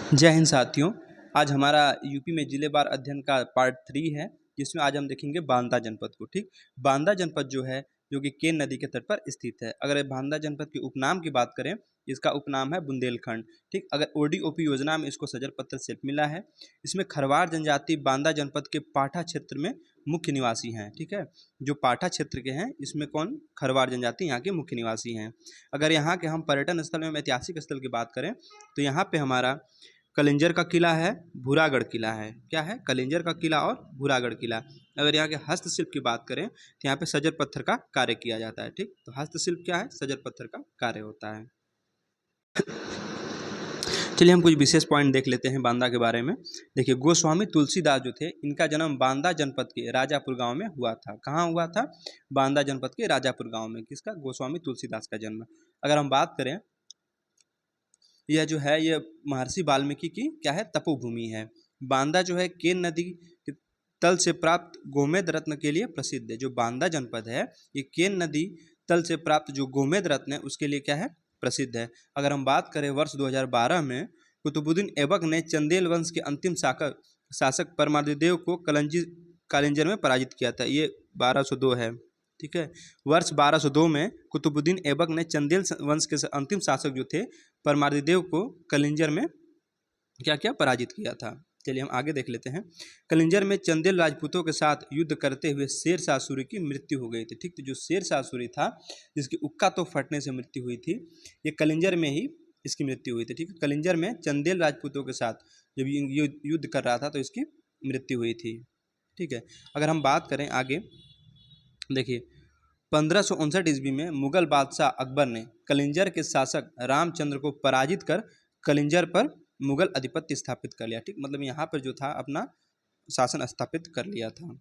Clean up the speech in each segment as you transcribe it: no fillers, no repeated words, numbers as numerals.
जय हिंद साथियों। आज हमारा यूपी में जिलेवार अध्ययन का पार्ट 3 है, जिसमें आज हम देखेंगे बांदा जनपद को। ठीक, बांदा जनपद जो है जो कि केन नदी के तट पर स्थित है। अगर बांदा जनपद के उपनाम की बात करें, इसका उपनाम है बुंदेलखंड। ठीक, अगर ओडीओपी योजना में इसको सदर पत्र से मिला है। इसमें खरवार जनजाति बांदा जनपद के पाठा क्षेत्र में मुख्य निवासी हैं। ठीक है, जो पाठा क्षेत्र के हैं इसमें कौन, खरवार जनजाति यहाँ के मुख्य निवासी हैं। अगर यहाँ के हम पर्यटन स्थल में ऐतिहासिक स्थल की बात करें तो यहाँ पे हमारा कलिंजर का किला है, भूरागढ़ किला है। क्या है, कलिंजर का किला और भूरागढ़ किला। अगर यहाँ के हस्तशिल्प की बात करें तो यहाँ पे सजर पत्थर का कार्य किया जाता है। ठीक, तो हस्तशिल्प क्या है, सजर पत्थर का कार्य होता है। चलिए हम कुछ विशेष पॉइंट देख लेते हैं बांदा के बारे में। देखिए, गोस्वामी तुलसीदास जो थे, इनका जन्म बांदा जनपद के राजापुर गांव में हुआ था। कहाँ हुआ था, बांदा जनपद के राजापुर गांव में। किसका, गोस्वामी तुलसीदास का जन्म। अगर हम बात करें, यह जो है ये महर्षि वाल्मीकि की क्या है, तपोभूमि है। बांदा जो है केन नदी के तल से प्राप्त गोमेद रत्न के लिए प्रसिद्ध है। जो बांदा जनपद है ये केन नदी तल से प्राप्त जो गोमेद रत्न है उसके लिए क्या है, प्रसिद्ध है। अगर हम बात करें वर्ष 2012 में कुतुबुद्दीन ऐबक ने चंदेल वंश के अंतिम शासक परमादिदेव को कालिंजर में पराजित किया था। ये 1202 है। ठीक है, वर्ष 1202 में कुतुबुद्दीन ऐबक ने चंदेल वंश के अंतिम शासक जो थे परमादिदेव को कलिंजर में क्या क्या पराजित किया था। चलिए हम आगे देख लेते हैं। कलिंजर में चंदेल राजपूतों के साथ युद्ध करते हुए शेरशाह सूरी की मृत्यु हो गई थी। ठीक, तो जो शेरशाह सूरी था जिसकी उक्का तो फटने से मृत्यु हुई थी, ये कलिंजर में ही इसकी मृत्यु हुई थी। ठीक है, कलिंजर में चंदेल राजपूतों के साथ जब युद्ध कर रहा था तो इसकी मृत्यु हुई थी। ठीक है, अगर हम बात करें आगे, देखिए 1559 ईस्वी में मुगल बादशाह अकबर ने कलिंजर के शासक रामचंद्र को पराजित कर कलिंजर पर मुगल आधिपत्य स्थापित कर लिया। ठीक, मतलब यहाँ पर जो था अपना शासन स्थापित कर लिया था।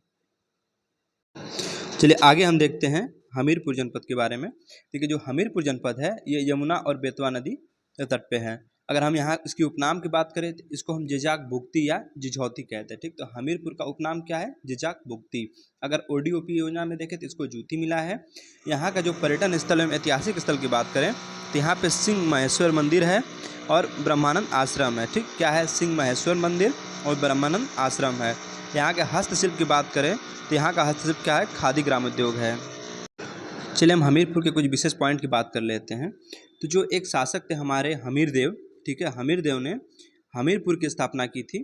चलिए आगे हम देखते हैं हमीरपुर जनपद के बारे में। देखिए, जो हमीरपुर जनपद है ये यमुना और बेतवा नदी के तट पे है। अगर हम यहाँ इसकी उपनाम की बात करें तो इसको हम जिजाक बुगती या जिझौती कहते हैं। ठीक, तो हमीरपुर का उपनाम क्या है, जिजाक बुगती। अगर ओडीओपी योजना में देखें तो इसको जूती मिला है। यहाँ का जो पर्यटन स्थल एवं ऐतिहासिक स्थल की बात करें तो यहाँ पे सिंह महेश्वर मंदिर है और ब्रह्मानंद आश्रम है। ठीक, क्या है, सिंह महेश्वर मंदिर और ब्रह्मानंद आश्रम है। यहाँ के हस्तशिल्प की बात करें तो यहाँ का हस्तशिल्प क्या है, खादी ग्राम उद्योग है। चलिए हम हमीरपुर के कुछ विशेष पॉइंट की बात कर लेते हैं। तो जो एक शासक थे हमारे हमीरदेव, ठीक है, हमीरदेव ने हमीरपुर की स्थापना की थी।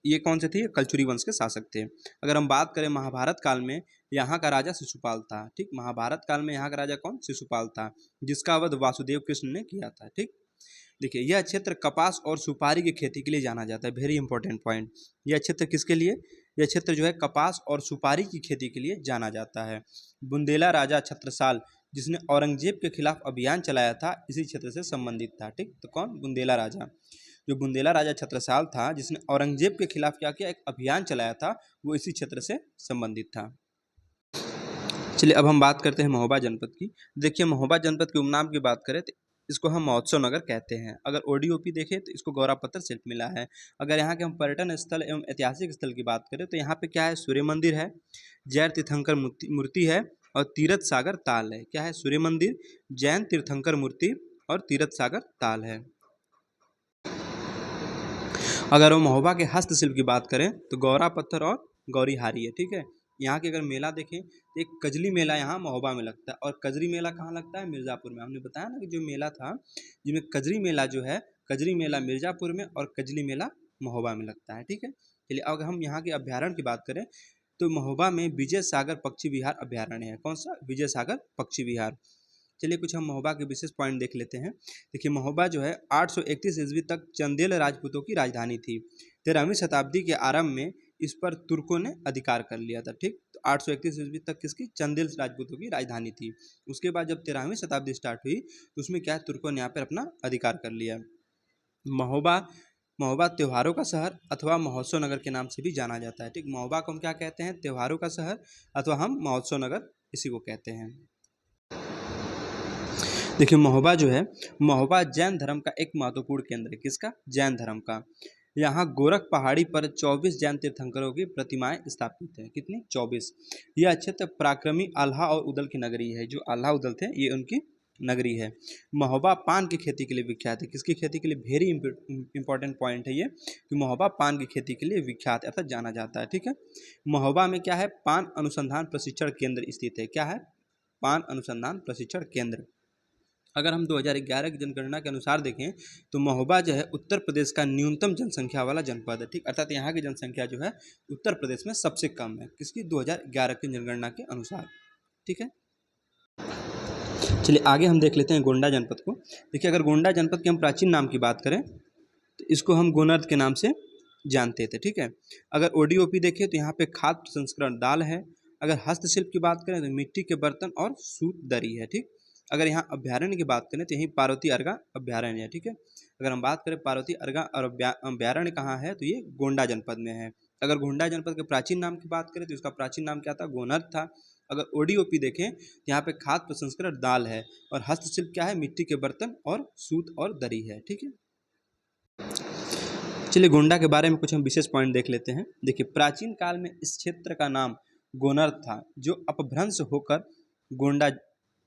ये कौन से थे, कलचुरी वंश के शासक थे। अगर हम बात करें महाभारत काल में यहाँ का राजा शिशुपाल था। ठीक, महाभारत काल में यहाँ का राजा कौन, शिशुपाल था, जिसका वध वासुदेव कृष्ण ने किया था। ठीक, देखिए यह क्षेत्र कपास और सुपारी की खेती के लिए जाना जाता है। वेरी इंपॉर्टेंट पॉइंट, यह क्षेत्र किसके लिए, यह क्षेत्र जो है कपास और सुपारी की खेती के लिए जाना जाता है। बुंदेला राजा छत्रसाल जिसने औरंगजेब के खिलाफ अभियान चलाया था इसी क्षेत्र से संबंधित था। ठीक, तो कौन, बुंदेला राजा। जो बुंदेला राजा छत्रसाल था जिसने औरंगजेब के खिलाफ क्या किया, एक अभियान चलाया था, वो इसी क्षेत्र से संबंधित था। चलिए अब हम बात करते हैं महोबा जनपद की। देखिए महोबा जनपद के उपनाम की बात करें तो इसको हम महोत्सव नगर कहते हैं। अगर ओडीओपी देखें तो इसको गौरव पत्र शिल्प मिला है। अगर यहाँ के हम पर्यटन स्थल एवं ऐतिहासिक स्थल की बात करें तो यहाँ पे क्या है, सूर्य मंदिर है, जैन तीर्थंकर मूर्ति है और तीरथ सागर ताल है। क्या है, सूर्य मंदिर, जैन तीर्थंकर मूर्ति और तीरथ सागर ताल है। अगर हम महोबा के हस्तशिल्प की बात करें तो गौरा पत्थर और गौरी हारी है। ठीक है, यहाँ के अगर मेला देखें तो एक कजली मेला यहाँ महोबा में लगता है और कजरी मेला कहाँ लगता है, मिर्ज़ापुर में। हमने बताया ना कि जो मेला था जिसमें कजरी मेला जो है, कजरी मेला मिर्ज़ापुर में और कजली मेला महोबा में लगता है। ठीक है, चलिए अगर हम यहाँ के अभ्यारण्य की बात करें तो महोबा में विजय सागर पक्षी विहार अभ्यारण्य है। कौन सा, विजय सागर पक्षी विहार। चलिए कुछ हम महोबा के विशेष पॉइंट देख लेते हैं। देखिए महोबा जो है 831 ईस्वी तक चंदेल राजपूतों की राजधानी थी। 13वीं शताब्दी के आरंभ में इस पर तुर्कों ने अधिकार कर लिया था। ठीक, तो 831 ईस्वी तक किसकी, चंदेल राजपूतों की राजधानी थी। उसके बाद जब 13वीं शताब्दी स्टार्ट हुई तो उसमें क्या है, तुर्कों ने यहाँ पर अपना अधिकार कर लिया। महोबा त्योहारों का शहर अथवा महोत्सव नगर के नाम से भी जाना जाता है। ठीक, महोबा को हम क्या कहते हैं, त्योहारों का शहर अथवा हम महोत्सव नगर इसी को कहते हैं। देखिए महोबा जो है, महोबा जैन धर्म का एक महत्वपूर्ण केंद्र है। किसका, जैन धर्म का। यहाँ गोरख पहाड़ी पर 24 जैन तीर्थंकरों की प्रतिमाएं स्थापित हैं। कितनी, 24। यह क्षेत्र पराक्रमी आल्हा और उदल की नगरी है। जो आल्हा उदल थे ये उनकी नगरी है। महोबा पान की खेती के लिए विख्यात है। किसकी खेती के लिए? वेरी इंपॉर्टेंट पॉइंट है ये कि महोबा पान की खेती के लिए विख्यात है अर्थात जाना जाता है। ठीक है, महोबा में क्या है? पान अनुसंधान प्रशिक्षण केंद्र स्थित है। क्या है? पान अनुसंधान प्रशिक्षण केंद्र। अगर हम 2011 की जनगणना के अनुसार देखें तो महोबा जो है उत्तर प्रदेश का न्यूनतम जनसंख्या वाला जनपद है। ठीक, अर्थात यहाँ की जनसंख्या जो है उत्तर प्रदेश में सबसे कम है। किसकी? 2011 की जनगणना के अनुसार। ठीक है, चलिए आगे हम देख लेते हैं गोंडा जनपद को। देखिए, अगर गोंडा जनपद के हम प्राचीन नाम की बात करें तो इसको हम गोनर्द के नाम से जानते थे। ठीक है, अगर ओडीओपी देखें तो यहाँ पे खाद्य प्रसंस्करण दाल है। अगर हस्तशिल्प की बात करें तो मिट्टी के बर्तन और सूत दरी है। ठीक, अगर यहाँ अभ्यारण्य की बात करें तो यहीं पार्वती अर्गा अभ्यारण्य है। ठीक है, अगर हम बात करें पार्वती अर्गा और अभ्यारण्य कहाँ है तो ये गोंडा जनपद में है। अगर गोंडा जनपद के प्राचीन नाम की बात करें तो इसका प्राचीन नाम क्या था? गोनर्द था। अगर ओडीओपी देखें तो यहाँ पे खाद्य प्रसंस्करण दाल है और हस्तशिल्प क्या है? मिट्टी के बर्तन और सूत और दरी है। ठीक है, चलिए गोंडा के बारे में कुछ हम विशेष पॉइंट देख लेते हैं। देखिए, प्राचीन काल में इस क्षेत्र का नाम गोनर्द था जो अपभ्रंश होकर गोंडा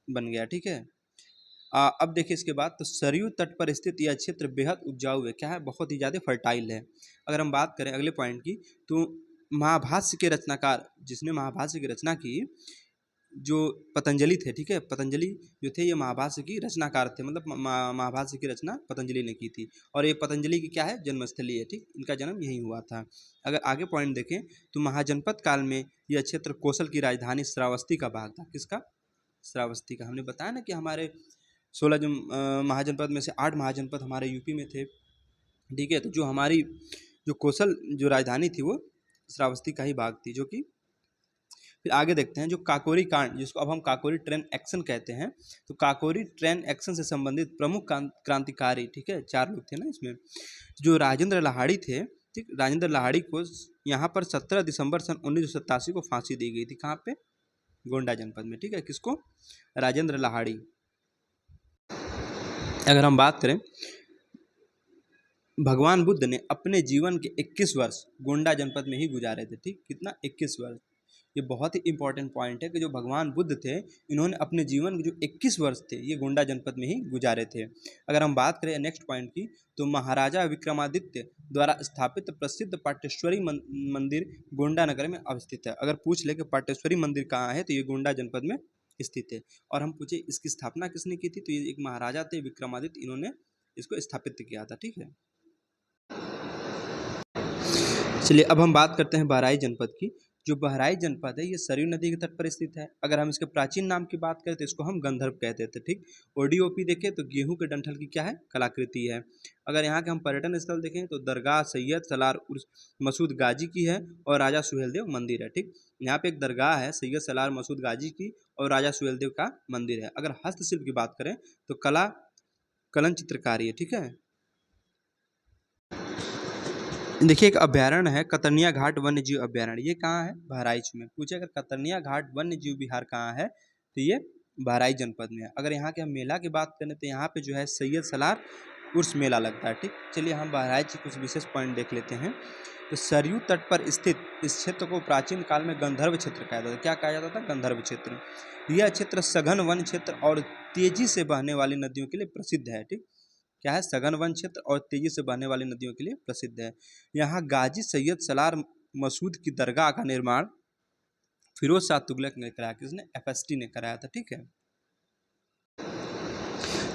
बन गया। ठीक है, अब देखिए इसके बाद तो सरयू तट पर स्थित यह क्षेत्र बेहद उपजाऊ है। क्या है? बहुत ही ज़्यादा फर्टाइल है। अगर हम बात करें अगले पॉइंट की तो महाभाष्य के रचनाकार जिसने महाभाष्य की रचना की जो पतंजलि थे। ठीक है, पतंजलि जो थे ये महाभाष्य की रचनाकार थे, मतलब महाभाष्य की रचना पतंजलि ने की थी और ये पतंजलि की क्या है? जन्मस्थली है। ठीक, इनका जन्म यहीं हुआ था। अगर आगे पॉइंट देखें तो महाजनपद काल में यह क्षेत्र कोसल की राजधानी श्रावस्ती का भाग था। किसका? श्रावस्ती का। हमने बताया ना कि हमारे 16 जो महाजनपद में से 8 महाजनपद हमारे यूपी में थे। ठीक है, तो जो हमारी जो कोसल जो राजधानी थी वो श्रावस्ती का ही भाग थी। जो कि फिर आगे देखते हैं जो काकोरी कांड जिसको अब हम काकोरी ट्रेन एक्शन कहते हैं, तो काकोरी ट्रेन एक्शन से संबंधित प्रमुख क्रांतिकारी, ठीक है, 4 लोग थे ना इसमें, जो राजेंद्र लाहाड़ी थे। ठीक, राजेंद्र लाहाड़ी को यहाँ पर 17 दिसंबर सन 1987 को फांसी दी गई थी। कहाँ पे? गोंडा जनपद में। ठीक है, किसको? राजेंद्र लाहाड़ी। अगर हम बात करें भगवान बुद्ध ने अपने जीवन के 21 वर्ष गोंडा जनपद में ही गुजारे थे। ठीक, कितना? 21 वर्ष। ये बहुत ही इंपॉर्टेंट पॉइंट है कि जो भगवान बुद्ध थे इन्होंने अपने जीवन के जो 21 वर्ष थे ये गोंडा जनपद में ही गुजारे थे। अगर हम बात करें नेक्स्ट पॉइंट की तो महाराजा विक्रमादित्य द्वारा स्थापित प्रसिद्ध पाटेश्वरी मंदिर गोंडा नगर में अवस्थित है। अगर पूछ ले कि पाटेश्वरी मंदिर कहाँ है तो ये गोंडा जनपद में स्थित है। और हम पूछे इसकी स्थापना किसने की थी तो ये एक महाराजा थे विक्रमादित्य, इन्होंने इसको स्थापित किया था। ठीक है, चलिए अब हम बात करते हैं बहराइच जनपद की। जो बहराइच जनपद है ये सरयू नदी के तट पर स्थित है। अगर हम इसके प्राचीन नाम की बात करें तो इसको हम गंधर्व कहते थे। ठीक, ओडीओपी देखें तो गेहूं के डंठल की क्या है? कलाकृति है। अगर यहाँ के हम पर्यटन स्थल देखें तो दरगाह सैयद सलार उर्स मसूद गाजी की है और राजा सुहेलदेव मंदिर है। ठीक, यहाँ पे एक दरगाह है सैयद सलार मसूद गाजी की और राजा सुहेलदेव का मंदिर है। अगर हस्तशिल्प की बात करें तो कलन चित्रकारी है। ठीक है, देखिए एक अभ्यारण्य है कतरनिया घाट वन्य जीव अभ्यारण्य। ये कहाँ है? बहराइच में। पूछे अगर कतरनिया घाट वन्य जीव विहार कहाँ है तो ये बहराइच जनपद में है। अगर यहाँ के हम मेला की बात करें तो यहाँ पे जो है सैयद सलार उर्स मेला लगता है। ठीक, चलिए हम बहराइच के कुछ विशेष पॉइंट देख लेते हैं। तो सरयू तट पर स्थित इस क्षेत्र को प्राचीन काल में गंधर्व क्षेत्र कहा जाता था। क्या कहा जाता था? गंधर्व क्षेत्र। यह क्षेत्र सघन वन क्षेत्र और तेजी से बहने वाली नदियों के लिए प्रसिद्ध है। ठीक, क्या है? सघन वन क्षेत्र और तेजी से बहने वाली नदियों के लिए प्रसिद्ध है। यहाँ गाजी सैयद सलार मसूद की दरगाह का निर्माण फिरोज शाह तुगलक ने कराया। किसने? एफएसटी ने कराया था। ठीक है,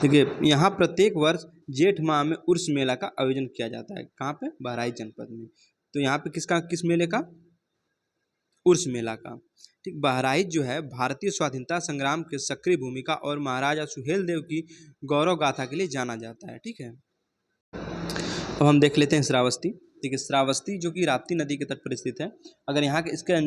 देखिए यहाँ प्रत्येक वर्ष जेठ माह में उर्स मेला का आयोजन किया जाता है। कहाँ पे? बहराइच जनपद में। तो यहाँ पे किस मेले का? उर्स मेला का। ठीक, बहराइच जो है भारतीय स्वाधीनता संग्राम के सक्रिय भूमिका और महाराजा सुहेलदेव की गौरव गाथा के लिए जाना जाता है। ठीक है, अब हम देख लेते हैं श्रावस्ती। ठीक है, श्रावस्ती जो कि राप्ती नदी के तट पर स्थित है। अगर यहाँ के इसके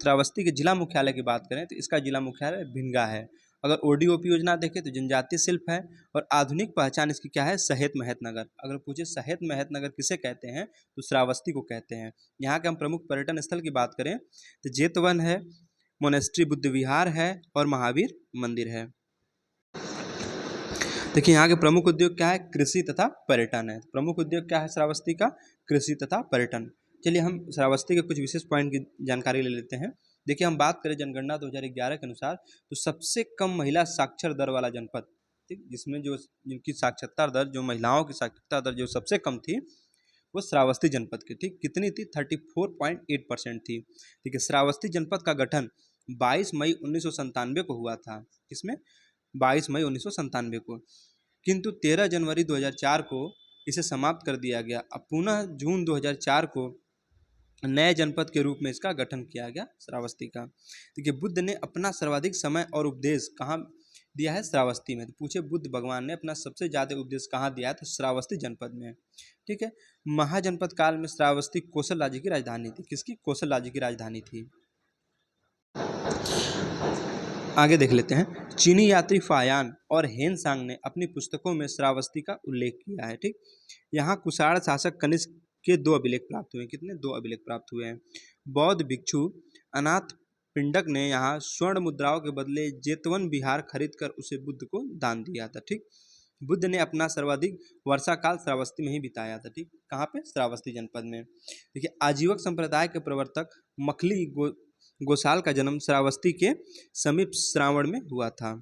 श्रावस्ती के जिला मुख्यालय की बात करें तो इसका जिला मुख्यालय भिनगा है। अगर ओडीओपी योजना देखें तो जनजातीय शिल्प है और आधुनिक पहचान इसकी क्या है? सहेत महत नगर। अगर पूछे सहेत महत नगर किसे कहते हैं तो श्रावस्ती को कहते हैं। यहाँ के हम प्रमुख पर्यटन स्थल की बात करें तो जेतवन है, मोनेस्ट्री बुद्ध विहार है और महावीर मंदिर है। देखिए यहाँ के प्रमुख उद्योग क्या है? कृषि तथा पर्यटन है। प्रमुख उद्योग क्या है श्रावस्ती का? कृषि तथा पर्यटन। चलिए हम श्रावस्ती के कुछ विशेष पॉइंट की जानकारी ले लेते हैं। देखिए हम बात करें जनगणना 2011 के अनुसार तो सबसे कम महिला साक्षर दर वाला जनपद ठीक, जिसमें जो जिनकी साक्षरता दर, जो महिलाओं की साक्षरता दर जो सबसे कम थी, वो श्रावस्ती जनपद की, ठीक, कितनी थी? 34.8% थी। ठीक है, श्रावस्ती जनपद का गठन 22 मई 1997 को हुआ था। किसमें? 22 मई 1997 को। किंतु 13 जनवरी 2004 को इसे समाप्त कर दिया गया। अब पुनः जून 2004 को नए जनपद के रूप में इसका गठन किया गया, श्रावस्ती का। देखिए, बुद्ध ने अपना सर्वाधिक समय और उपदेश कहाँ दिया है? श्रावस्ती में। तो पूछे, बुद्ध भगवान ने अपना सबसे ज़्यादा उपदेश कहाँ दिया है? तो श्रावस्ती जनपद में। ठीक है, महाजनपद काल में श्रावस्ती कौशल राज्य की राजधानी थी। किसकी? कौशल राज्य की राजधानी थी। आगे देख लेते हैं। चीनी यात्री फायान और हेन सांग ने अपनी पुस्तकों में श्रावस्ती का उल्लेख किया है। ठीक, यहाँ कुषाण शासक कनिष्क के 2 अभिलेख प्राप्त हुए हैं। कितने? 2 अभिलेख प्राप्त हुए हैं। बौद्ध भिक्षु अनाथ पिंडक ने यहाँ स्वर्ण मुद्राओं के बदले जेतवन विहार खरीदकर उसे बुद्ध को दान दिया था। ठीक, बुद्ध ने अपना सर्वाधिक वर्षा काल श्रावस्ती में ही बिताया था। ठीक, कहाँ पे? श्रावस्ती जनपद में। देखिए, आजीवक संप्रदाय के प्रवर्तक मखली गोसाल का जन्म श्रावस्ती के समीप श्रावण में हुआ था।